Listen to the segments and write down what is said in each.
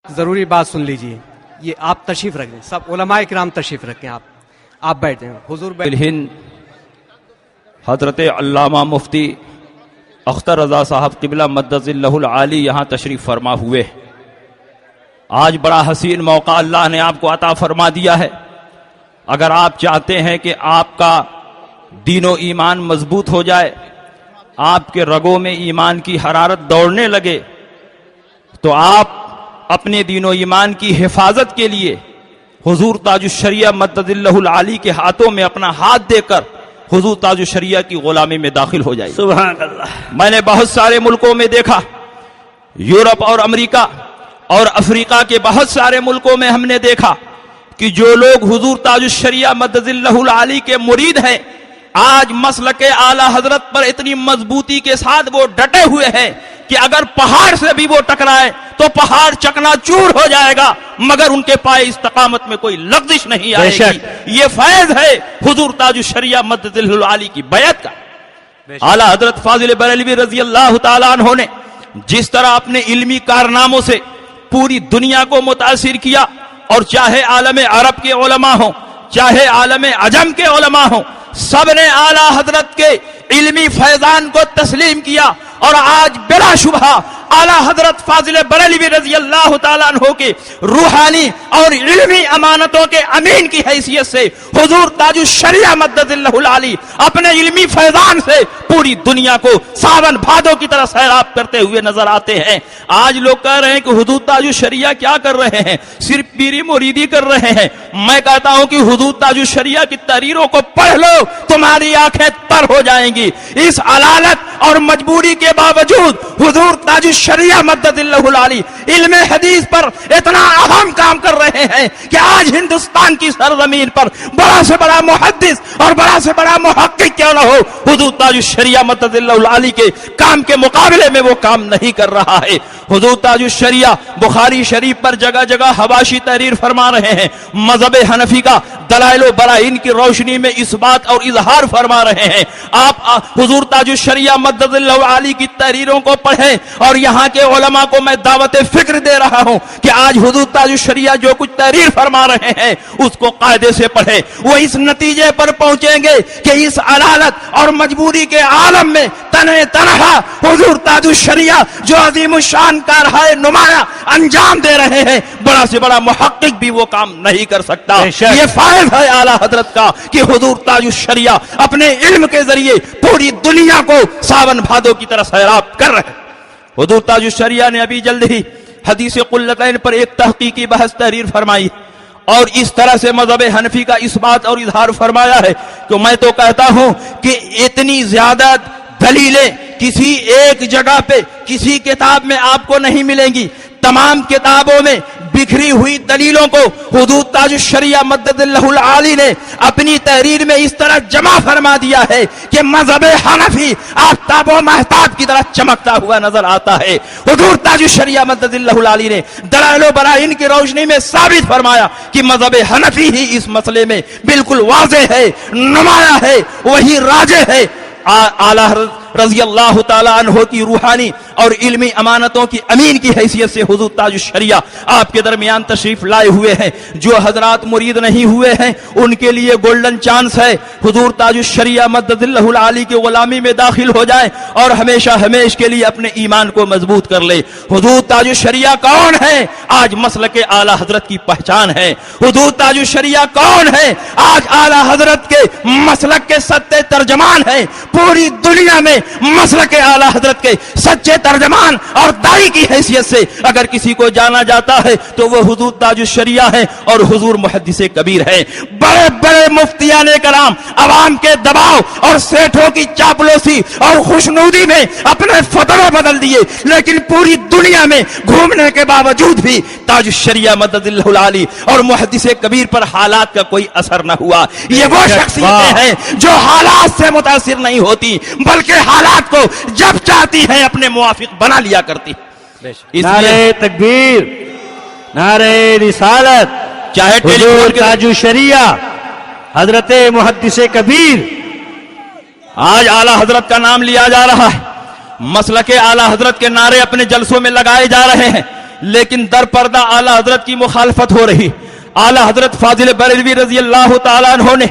ضروری بات سن لیجیے. یہ آپ تشریف رکھ دیں, سب علماء کرام تشریف رکھیں. آپ بیٹھ جائیں. حضور الہند حضرت علامہ مفتی اختر رضا صاحب قبلہ مدد اللہ العالی یہاں تشریف فرما ہوئے. آج بڑا حسین موقع اللہ نے آپ کو عطا فرما دیا ہے. اگر آپ چاہتے ہیں کہ آپ کا دین و ایمان مضبوط ہو جائے, آپ کے رگوں میں ایمان کی حرارت دوڑنے لگے, تو آپ اپنے دین و ایمان کی حفاظت کے لیے حضور تاج الشریعہ مدد اللہ العالی کے ہاتھوں میں اپنا ہاتھ دے کر حضور تاج الشریعہ کی غلامی میں داخل ہو جائے. سبحان اللہ. میں نے بہت سارے ملکوں میں دیکھا, یورپ اور امریکہ اور افریقہ کے بہت سارے ملکوں میں ہم نے دیکھا کہ جو لوگ حضور تاج الشریعہ مدد اللہ العالی کے مرید ہیں, آج مسلک اعلی حضرت پر اتنی مضبوطی کے ساتھ وہ ڈٹے ہوئے ہیں کہ اگر پہاڑ سے بھی وہ ٹکرائے تو پہاڑ چکنا چور ہو جائے گا, مگر ان کے پائے استقامت میں کوئی لغزش نہیں آئے گی. یہ فیض ہے حضور تاج الشریعہ مدد اللہ العالی کی بیعت کا. اعلی حضرت فاضل بریلوی رضی اللہ تعالیٰ عنہ نے جس طرح اپنے علمی کارناموں سے پوری دنیا کو متاثر کیا, اور چاہے عالم عرب کے علماء ہوں چاہے عالم عجم کے علماء ہوں, سب نے اعلی حضرت کے علمی فیضان کو تسلیم کیا. اور آج بلا شبہ اعلی حضرت فاضل بریلوی رضی اللہ تعالیٰ عنہ کے روحانی اور علمی امانتوں کے امین کی حیثیت سے حضور تاج الشریعہ مدد اللہ العالی اپنے علمی فیضان سے پوری دنیا کو ساون بھادو کی طرح سیراب کرتے ہوئے نظر آتے ہیں. آج لوگ کہہ رہے ہیں کہ حضور تاج الشریعہ کیا کر رہے ہیں, صرف پیری مریدی کر رہے ہیں. میں کہتا ہوں کہ حضور تاج الشریعہ کی تحریروں کو پڑھ لو, تمہاری آنکھیں تر ہو جائیں گی. اس علالت اور مجبوری کے باوجود حضور تاج الشریعہ مدد اللہ العالی علم حدیث پر اتنا اہم کام کر رہے ہیں کہ آج ہندوستان کی سرزمین پر بڑا سے بڑا محدث اور بڑا سے بڑا محقق کیوں نہ ہو, حضور تاج الشریعہ مدد اللہ العالی کے کام کے مقابلے میں وہ کام نہیں کر رہا ہے. حضور تاج الشریعہ بخاری شریف پر جگہ جگہ حواشی تحریر فرما رہے ہیں, مذہب حنفی کا دلائل و براہین کی روشنی میں اس بات اور اظہار فرما رہے ہیں. آپ حضور تاج الشریعہ مدد اللہ العالی کی تحریروں کو پڑھیں, اور یہاں کے علماء کو میں دعوت فکر دے رہا ہوں کہ آج حضور تاج الشریعہ جو کچھ تحریر فرما رہے ہیں اس کو قاعدے سے پڑھیں. وہ اس نتیجے پر پہنچیں گے کہ اس علالت اور مجبوری کے عالم میں تنہا حضور تاج الشریعہ جو عظیم الشان کارہائے نمایاں انجام دے رہے ہیں, بڑا سے بڑا محقق بھی وہ کام نہیں کر سکتا. یہ فائز ہے اعلی حضرت کا کہ حضور تاج الشریعہ اپنے علم کے ذریعے پوری دنیا کو ساون بھادو کی طرح سیراب کر رہے ہیں. حضور تاج الشریعہ نے ابھی جلد ہی حدیث قلتین پر ایک تحقیقی بحث تحریر فرمائی, اور اس طرح سے مذہب حنفی کا اس بات اور اظہار فرمایا ہے کہ میں تو کہتا ہوں کہ اتنی زیادہ دلیلیں کسی ایک جگہ پہ کسی کتاب میں آپ کو نہیں ملیں گی. تمام کتابوں میں بکھری ہوئی دلیلوں کو حضور تاج الشریعہ مدد اللہ العالی نے اپنی تحریر میں اس طرح جمع فرما دیا ہے کہ مذہب حنفی آفتاب و مہتاب کی طرح چمکتا ہوا نظر آتا ہے. حضور تاج الشریعہ مدد اللہ العالی نے دلائل و براہین کی روشنی میں ثابت فرمایا کہ مذہب حنفی ہی اس مسئلے میں بالکل واضح ہے, نمایاں ہے, وہی راجح ہے. اعلی رضی اللہ تعالیٰ عنہ کی روحانی اور علمی امانتوں کی امین کی حیثیت سے حضور تاج الشریعہ آپ کے درمیان تشریف لائے ہوئے ہیں. جو حضرات مرید نہیں ہوئے ہیں ان کے لیے گولڈن چانس ہے, حضور تاج الشریعہ مدد اللہ العالی کی غلامی میں داخل ہو جائیں اور ہمیشہ ہمیش کے لیے اپنے ایمان کو مضبوط کر لے. حضور تاج الشریعہ کون ہے؟ آج مسلک اعلی حضرت کی پہچان ہے. حضور تاج الشریعہ کون ہے؟ آج اعلی حضرت کے مسلک کے سچے ترجمان ہیں. پوری دنیا میں مسلک اعلی حضرت کے سچے ترجمان اور داعی کی حیثیت سے اگر کسی کو جانا جاتا ہے تو وہ حضور تاج الشریعہ ہے اور حضور محدث کبیر ہے. بڑے بڑے مفتیان کرام عوام کے دباؤ اور سیٹھوں کی چاپلوسی اور خوشنودی میں اپنے فتوے بدل دیے, لیکن پوری دنیا میں گھومنے کے باوجود بھی تاج الشریعہ مدد اللہ العالی اور محدث کبیر پر حالات کا کوئی اثر نہ ہوا. یہ وہ شخصیتیں ہیں جو حالات سے متاثر نہیں ہوتی بلکہ حالات کو جب چاہتی ہیں اپنے موافق بنا لیا کرتی. نعرہ تکبیر, نعرہ رسالت, چاہے حضور تاج الشریعہ حضرت محدث کبیر. آج اعلی حضرت کا نام لیا جا رہا ہے, مسلک اعلی حضرت کے نعرے اپنے جلسوں میں لگائے جا رہے ہیں. لیکن در پردہ اعلیٰ حضرت کی مخالفت ہو رہی. اعلیٰ حضرت فاضل بریلوی رضی اللہ تعالیٰ عنہ نے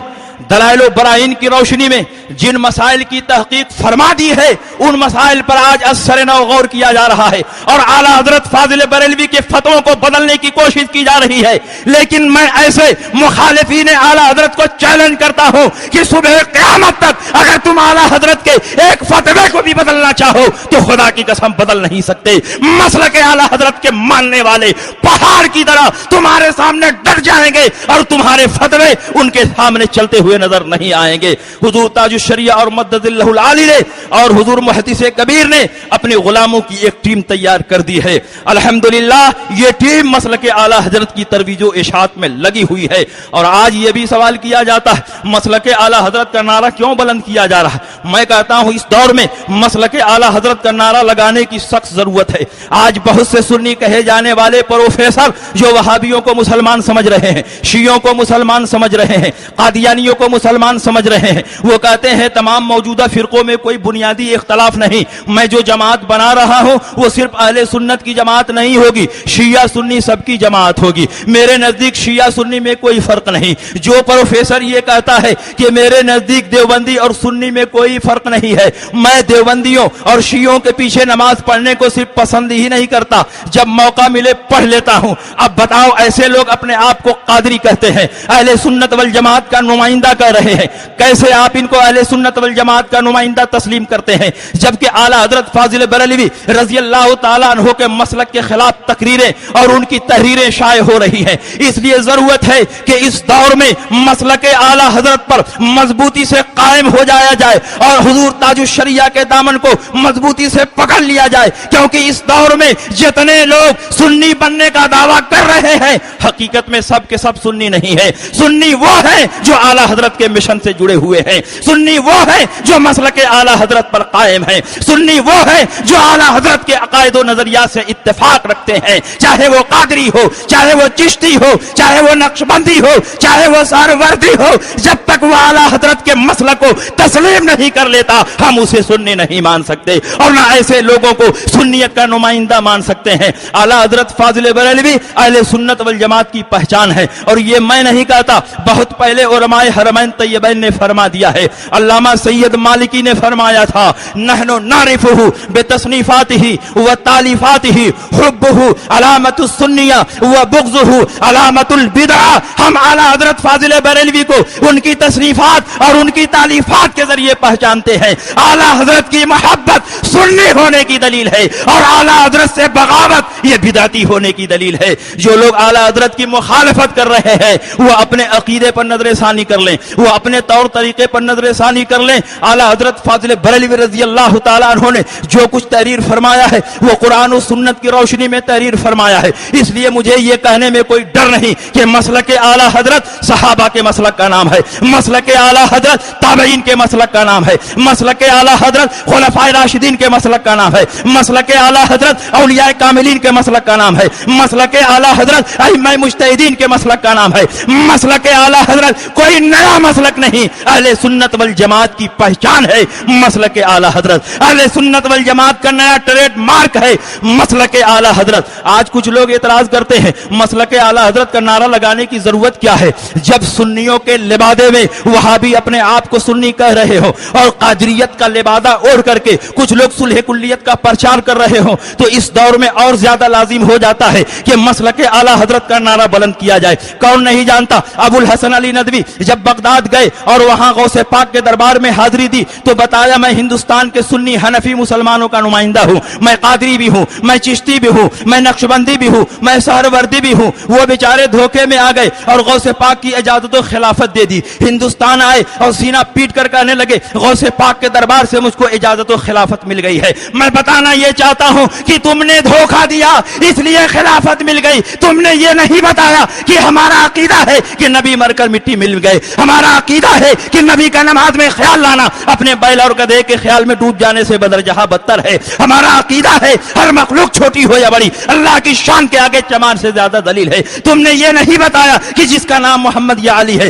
دلائل و برائن کی روشنی میں جن مسائل کی تحقیق فرما دی ہے ان مسائل پر آج اثر نو غور کیا جا رہا ہے اور اعلیٰ حضرت فاضل بریلوی کے فتووں کو بدلنے کی کوشش کی جا رہی ہے. لیکن میں ایسے مخالفین اعلیٰ حضرت کو چیلنج کرتا ہوں کہ صبح قیامت تک اگر تم اعلیٰ حضرت کے ایک فتوے کو بھی بدلنا چاہو تو خدا کی قسم بدل نہیں سکتے. مسلک اعلیٰ حضرت کے ماننے والے پہاڑ کی طرح تمہارے سامنے ڈٹ جائیں گے اور تمہارے فتوے ان کے سامنے چلتے ہوئے نظر نہیں آئیں گے. حضور تاج الشریعہ اور مدد اللہ العالی نے اور حضور محدث کبیر نے اپنے غلاموں کی ایک ٹیم تیار کر دی ہے. الحمدللہ یہ ٹیم مسلک اعلیٰ حضرت کی ترویج و اشاعت میں لگی ہوئی ہے. اور آج یہ بھی سوال کیا جاتا ہے مسلک اعلیٰ حضرت کا نعرہ کیوں بلند کیا جا رہا ہے. میں کہتا ہوں اس دور میں مسلک اعلیٰ حضرت کا نعرہ لگانے کی سخت ضرورت ہے. آج بہت سے سنی کہے جانے والے پروفیسر جو وہابیوں کو مسلمان سمجھ رہے ہیں, شیعوں کو مسلمان سمجھ رہے ہیں, قادیانیوں کو مسلمان سمجھ رہے ہیں, وہ کہتے ہیں تمام موجودہ فرقوں میں کوئی بنیادی اختلاف نہیں. میں جو جماعت بنا رہا ہوں وہ صرف اہل سنت کی جماعت نہیں ہوگی, شیعہ سنی سب کی جماعت ہوگی. میرے نزدیک شیعہ سنی میں کوئی فرق نہیں. جو پروفیسر یہ کہتا ہے کہ میرے نزدیک دیوبندی اور سنی میں کوئی فرق نہیں ہے, میں دیوبندیوں اور شیعوں کے پیچھے نماز پڑھنے کو صرف پسند ہی نہیں کرتا, جب موقع ملے پڑھ لیتا ہوں. اب بتاؤ ایسے لوگ اپنے آپ کو قادری کہتے ہیں, اہل سنت والجماعت کا نمائندہ کہہ رہے ہیں, کیسے آپ ان کو اہل سنت والجماعت کا نمائندہ تسلیم کرتے ہیں جبکہ اعلیٰ حضرت فاضل بریلوی رضی اللہ تعالیٰ عنہ کے مسلک کے خلاف تقریریں اور ان کی تحریریں شائع ہو رہی ہیں. اس لیے ضرورت ہے کہ اس دور میں مسلک اعلیٰ حضرت پر مضبوطی سے قائم ہو جایا جائے اور حضور تاج الشریعہ کے دامن کو مضبوطی سے پکڑ لیا جائے, کیونکہ اس دور میں جتنے لوگ سنی بننے کا دعویٰ کر رہے ہیں حقیقت میں سب کے سب سنی نہیں ہے. سنی وہ ہیں جو اعلیٰ حضرت کے مشن سے جڑے ہوئے ہیں, سنی وہ ہیں جو مسلک اعلیٰ حضرت پر قائم ہیں, سنی وہ ہیں جو اعلیٰ حضرت کے عقائد و نظریات سے اتفاق رکھتے ہیں, چاہے وہ قادری ہو, چاہے وہ چشتی ہو, چاہے وہ نقشبندی ہو, چاہے وہ سہروردی ہو. جب تک وہ اعلیٰ حضرت کے مسلک کو تسلیم نہیں کر لیتا ہم اسے سنی نہیں مان سکتے اور نہ ایسے لوگوں کو سنیت کا نمائندہ مان سکتے ہیں. اعلیٰ حضرت فاضل بریلوی اہل سنت والجماعت کی پہچان ہے اور یہ میں نہیں کہتا, بہت پہلے علماء حرمین طیبین نے فرما دیا ہے. علامہ سید مالکی نے فرمایا تھا نحن نعرفہ بتصنیفاتہ و تالیفاتہ حبہ علامت السنیہ و بغضہ علامت البدعہ. ہم اعلیٰ حضرت فاضل بریلوی کو ان کی تصنیفات اور ان کی تالیفات کے ذریعے پہچانتے ہیں. اعلیٰ حضرت کی محبت سنی ہونے کی دلیل ہے اور اعلیٰ حضرت سے بغاوت یہ بدعتی ہونے کی دلیل ہے. جو لوگ اعلیٰ حضرت کی مخالفت کر رہے ہیں وہ اپنے عقیدے پر نظر ثانی کر لیں, وہ اپنے طور طریقے پر نظر ثانی کر لیں. اعلیٰ حضرت فاضل بریلوی رضی اللہ تعالیٰ عنہ نے جو کچھ تحریر فرمایا ہے وہ قرآن و سنت کی روشنی میں تحریر فرمایا ہے. اس لیے مجھے یہ کہنے میں کوئی ڈر نہیں کہ مسلک اعلیٰ حضرت صحابہ کے مسلک کا نام ہے, مسلک اعلیٰ حضرت تابعین کے مسلک کا نام ہے, مسلک اعلیٰ حضرت خلفاء راشدین کے مسلک کا نام ہے, مسلک اعلیٰ حضرت اولیاء کاملین کے مسلک کا نام ہے, مسلک اعلیٰ حضرت ائمہ مجتہدین کے مسلک کا نام ہے. مسلک اعلیٰ حضرت کوئی نیا مسلک نہیں, اہل سنت والجماعت کی پہچان ہے مسلک اعلیٰ حضرت. اہل سنت والجماعت کا نیا ٹریڈ مارک ہے مسلک اعلیٰ حضرت. آج کچھ لوگ اعتراض کرتے ہیں مسلک اعلیٰ حضرت کا نعرہ لگانے کی ضرورت کیا ہے جب سنیوں کے لبادے میں وہابی اپنے آپ کو سنی کہہ رہے ہو اور قادریت کا لبادہ اوڑھ کر کے کچھ لوگ صلح کلیت کا پرچار کر رہے ہوں, تو اس دور میں اور زیادہ لازم ہو جاتا ہے کہ مسلک اعلیٰ حضرت کا نعرہ بلند کیا جائے. کون نہیں جانتا ابو الحسن علی ندوی جب بغداد گئے اور وہاں غوث پاک کے دربار میں حاضری دی تو بتایا میں ہندوستان کے سنی حنفی مسلمانوں کا نمائندہ ہوں, میں قادری بھی ہوں, میں چشتی بھی ہوں, میں نقشبندی بھی ہوں, میں سہروردی بھی ہوں. وہ بیچارے دھوکے میں آ گئے اور غوث پاک کی اجازت و خلافت دے دی. ہندوستان آئے اور سینہ پیٹ کر کہنے لگے غوث پاک کے دربار سے مجھ کو اجازت و خلافت مل گئی ہے. میں بتانا یہ چاہتا ہوں کہ تم نے دھوکہ دیا اس لیے خلافت مل گئی. تم نے یہ نہیں بتایا کہ ہمارا عقیدہ ہے کہ نبی مر کر مٹی مل گئے, ہمارا عقیدہ ہے کہ نبی کا نماز میں خیال لانا اپنے بیل اور گدھے کے خیال میں ڈوب جانے سے بدر جہاں بدتر ہے. ہمارا عقیدہ ہے ہر مخلوق چھوٹی ہو یا بڑی اللہ کی شان کے آگے چمان سے زیادہ دلیل ہے. تم نے یہ نہیں بتایا کہ جس کا نام محمد یا علی ہے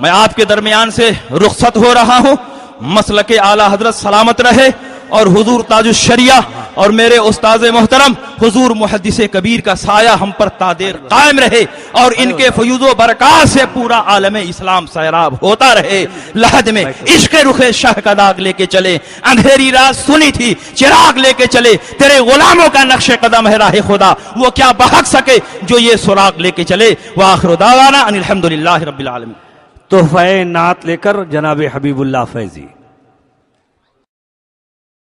میں آپ کے درمیان سے رخصت ہو رہا ہوں. مسلک اعلی حضرت سلامت رہے اور حضور تاج الشریعہ اور میرے استاذ محترم حضور محدث کبیر کا سایہ ہم پر تا دیر قائم رہے اور ان کے فیوض و برکات سے پورا عالم اسلام سیراب ہوتا رہے. لحد میں عشق رخ شاہ کا داغ لے کے چلے, اندھیری رات سنی تھی چراغ لے کے چلے, تیرے غلاموں کا نقش قدم ہے راہ خدا, وہ کیا بہک سکے جو یہ سراغ لے کے چلے. وآخر دعوانا ان الحمدللہ رب العالمین. تحفہ نعت لے کر جناب حبیب اللہ فیضی.